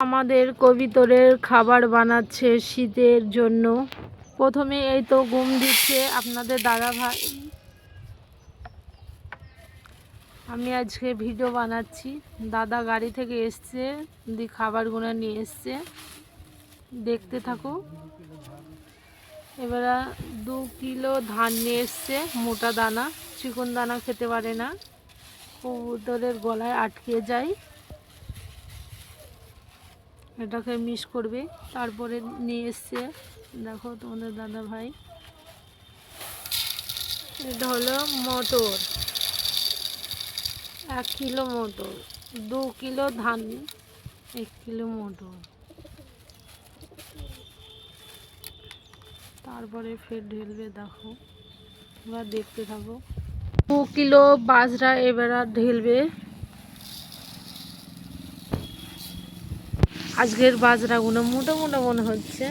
আমাদের কবিতরের খাবার বানাচ্ছে শীতের জন্য। প্রথমে এই তো ঘুম দিচ্ছে আপনাদের দাদা ভাই। আমি আজকে ভিডিও বানাচ্ছি। দাদা গাড়ি থেকে এসছে, খাবারগুলো নিয়ে এসছে, দেখতে থাকো। এবারে 2 কিলো ধান নিয়ে এসছে, মোটা দানা, চিকন দানা খেতে পারে না, কবুতরের গলায় আটকে যায়, এটাকে মিক্স করবে। তারপরে নিয়ে এসছে, দেখো তোমাদের দাদা ভাই, এটা হলো মটর, 1 কিলো মটর, 2 কিলো ধান, 1 কিলো মটর। তারপরে ফের ঢেলবে, দেখো, এবার দেখতে থাকো। 2 কিলো বাজরা এবার ঢেলবে। আজকের বাজরাগুলো মোটা মোটা মনে হচ্ছে।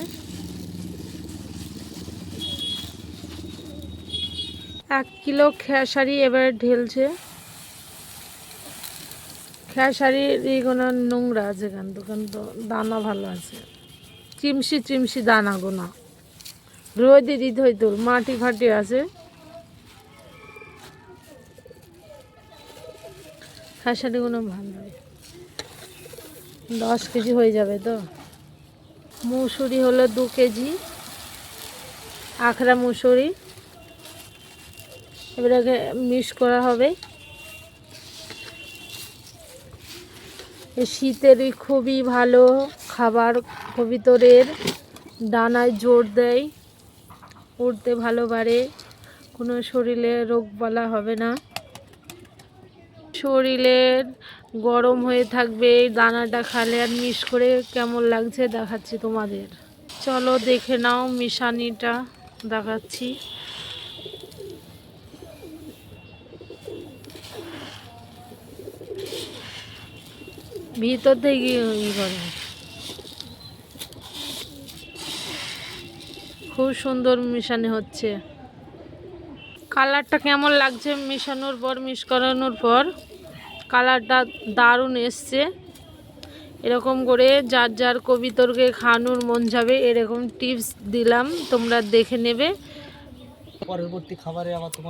1 কিলো খেসারি এবার ঢেলছে। খেসারির এগুলো নোংরা আছে, কিন্তু দানা ভালো আছে, চিমসি চিমসি দানাগুলো রোদে দিতে হইতো, মাটি ফাটি আছে। খেসারিগুলো ভালো, 10 কেজি হয়ে যাবে তো। মুসুরি হলো 2 কেজি, আখড়া মুসুরি। এবারে মিক্স করা হবে। শীতেরই খুবই ভালো খাবার, কবিতরের ডানায় জোর দেয়, উড়তে ভালো পারে, কোনো শরীরে রোগ বালা হবে না, শরীরের গরম হয়ে থাকবে দানাটা খালে। আর মিক্স করে কেমন লাগছে দেখাচ্ছি তোমাদের, চলো দেখে নাও। মিশানিটা দেখাচ্ছি। ভিতর থেকে ই করে, খুব সুন্দর মিশানি হচ্ছে। কালারটা কেমন লাগছে মিশানোর পর, মিক্স করানোর পর কালারটা দারুণ এসছে। এরকম করে যার যার কবিতরকে খাওয়ানোর মন যাবে, এরকম টিপস দিলাম, তোমরা দেখে নেবে। পরবর্তী খাবারে আবার তোমার